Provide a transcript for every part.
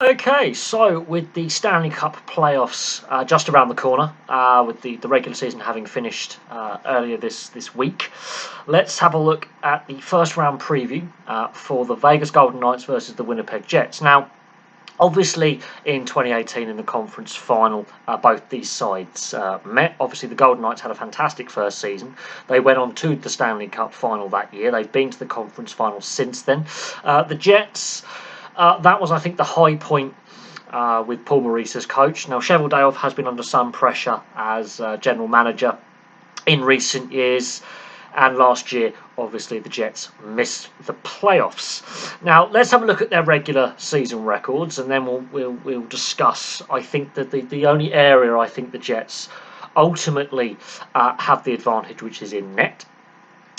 Okay, so with the Stanley Cup playoffs just around the corner, with the regular season having finished earlier this week, let's have a look at the first round preview for the Vegas Golden Knights versus the Winnipeg Jets. Now, obviously, in 2018 in the conference final, both these sides met. Obviously, the Golden Knights had a fantastic first season. They went on to the Stanley Cup final that year. They've been to the conference final since then. The Jets. That was, I think, the high point with Paul Maurice as coach. Now, Cheveldayoff has been under some pressure as general manager in recent years, and last year, obviously, the Jets missed the playoffs. Now, let's have a look at their regular season records, and then we'll discuss. I think that the only area I think the Jets ultimately have the advantage, which is in net.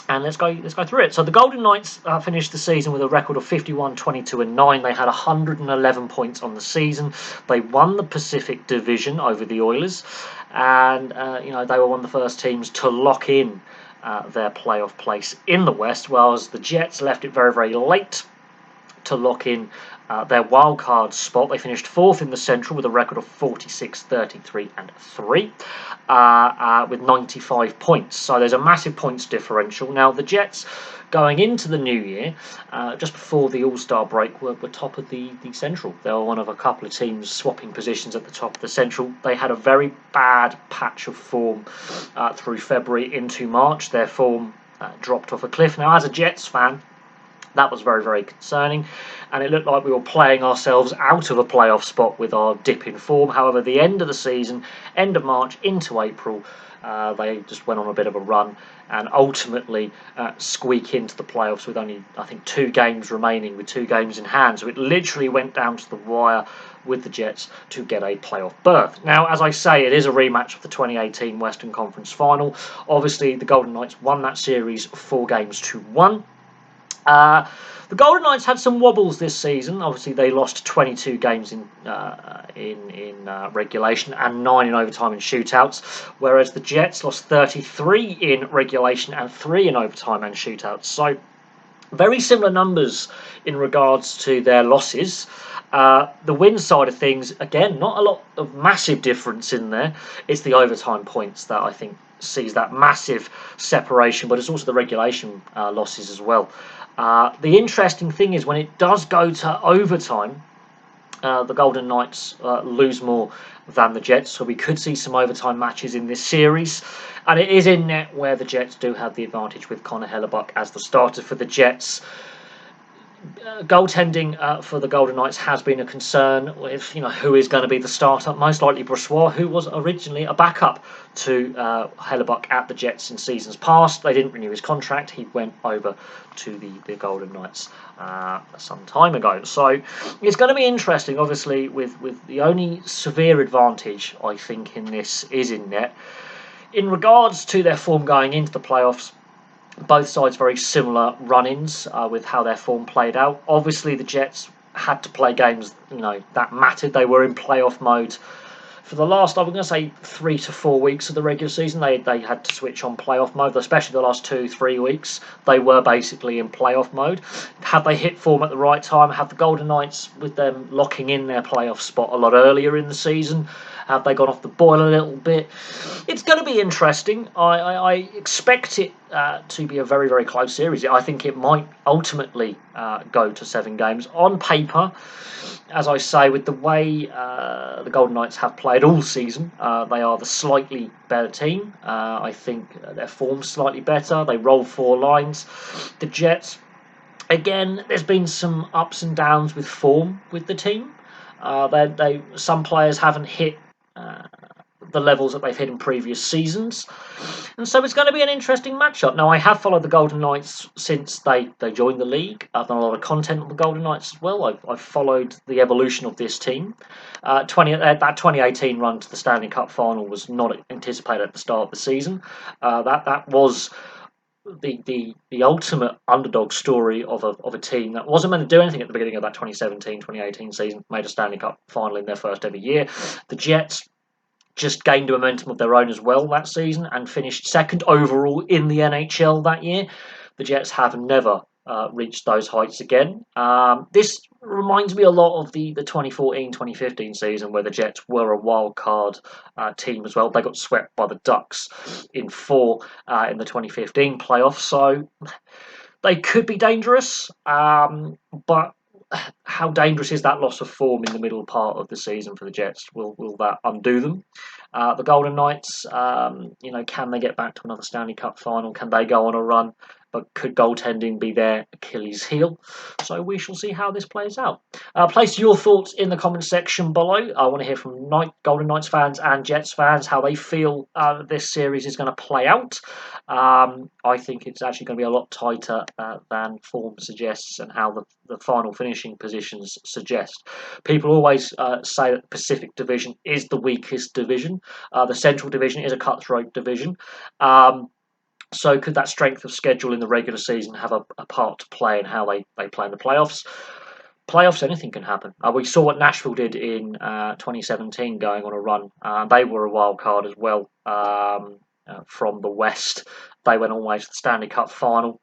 And let's go through it. So the Golden Knights finished the season with a record of 51, 22, and 9. They had 111 points on the season. They won the Pacific Division over the Oilers, and they were one of the first teams to lock in their playoff place in the West, whereas the Jets left it very, very late to lock in their wildcard spot. They finished fourth in the Central with a record of 46, 33, and 3 with 95 points. So there's a massive points differential. Now, the Jets, going into the new year, just before the All-Star break, were top of the Central. They were one of a couple of teams swapping positions at the top of the Central. They had a very bad patch of form through February into March. Their form dropped off a cliff. Now, as a Jets fan, that was very, very concerning, and it looked like we were playing ourselves out of a playoff spot with our dip in form. However, the end of the season, end of March into April, they just went on a bit of a run and ultimately squeak into the playoffs with only, I think, 2 games remaining, with 2 games in hand. So it literally went down to the wire with the Jets to get a playoff berth. Now, as I say, it is a rematch of the 2018 Western Conference Final. Obviously, the Golden Knights won that series 4-1. The Golden Knights had some wobbles this season. Obviously, they lost 22 games in regulation and 9 in overtime and shootouts, whereas the Jets lost 33 in regulation and 3 in overtime and shootouts. So, very similar numbers in regards to their losses. The win side of things, again, not a lot of massive difference in there. It's the overtime points that I think sees that massive separation, but it's also the regulation losses as well. The interesting thing is when it does go to overtime, the Golden Knights lose more than the Jets, so we could see some overtime matches in this series. And it is in net where the Jets do have the advantage with Connor Hellebuck as the starter for the Jets. Goaltending for the Golden Knights has been a concern with, who is going to be the starter. Most likely Brossoit, who was originally a backup to Hellebuck at the Jets in seasons past. They didn't renew his contract. He went over to the Golden Knights some time ago. So it's going to be interesting, obviously, with the only severe advantage, I think, in this is in net. In regards to their form going into the playoffs, both sides very similar run-ins with how their form played out. Obviously, the Jets had to play games, that mattered. They were in playoff mode for the last, I'm going to say, 3 to 4 weeks of the regular season. They had to switch on playoff mode, especially the last 2-3 weeks. They were basically in playoff mode. Had they hit form at the right time? Have the Golden Knights, with them locking in their playoff spot a lot earlier in the season, have they gone off the boil a little bit? It's going to be interesting. I expect it to be a very, very close series. I think it might ultimately go to 7 games. On paper, as I say, with the way the Golden Knights have played all season, they are the slightly better team. I think their form's slightly better. They roll 4 lines. The Jets, again, there's been some ups and downs with form with the team. Some players haven't hit the levels that they've hit in previous seasons, and so it's going to be an interesting matchup. Now, I have followed the Golden Knights since they joined the league. I've done a lot of content on the Golden Knights as well. I've followed the evolution of this team. That 2018 run to the Stanley Cup final was not anticipated at the start of the season. That was the ultimate underdog story of a team that wasn't meant to do anything at the beginning of that 2017-2018 season, made a Stanley Cup final in their first ever year. The Jets just gained a momentum of their own as well that season and finished second overall in the NHL that year. The Jets have never reach those heights again. This reminds me a lot of the 2014-2015 season where the Jets were a wild card team as well. They got swept by the Ducks in 4 in the 2015 playoffs, so they could be dangerous, but how dangerous is that loss of form in the middle part of the season for the Jets? Will that undo them? The Golden Knights, can they get back to another Stanley Cup final? Can they go on a run? But could goaltending be their Achilles heel? So we shall see how this plays out. Place your thoughts in the comment section below. I want to hear from Golden Knights fans and Jets fans how they feel this series is going to play out. I think it's actually going to be a lot tighter than form suggests and how the final finishing positions suggest. People always say that the Pacific Division is the weakest division. The Central Division is a cutthroat division. So could that strength of schedule in the regular season have a part to play in how they play in the playoffs? Playoffs, anything can happen. We saw what Nashville did in 2017 going on a run. They were a wild card as well from the West. They went all the way to the Stanley Cup final.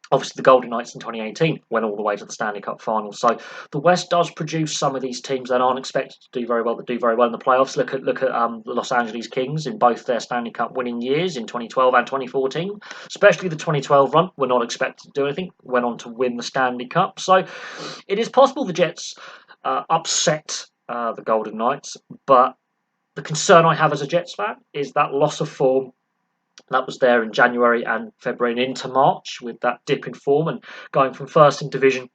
Obviously, the Golden Knights in 2018 went all the way to the Stanley Cup final. So the West does produce some of these teams that aren't expected to do very well, that do very well in the playoffs. Look at the Los Angeles Kings in both their Stanley Cup winning years in 2012 and 2014. Especially the 2012 run, were not expected to do anything. Went on to win the Stanley Cup. So it is possible the Jets upset the Golden Knights, but the concern I have as a Jets fan is that loss of form that was there in January and February and into March with that dip in form and going from first in division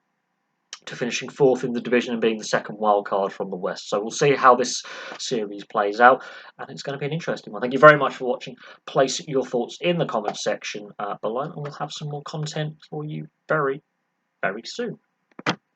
to finishing fourth in the division and being the second wild card from the West. So we'll see how this series plays out, and it's going to be an interesting one. Thank you very much for watching. Place your thoughts in the comments section below, and we'll have some more content for you very, very soon.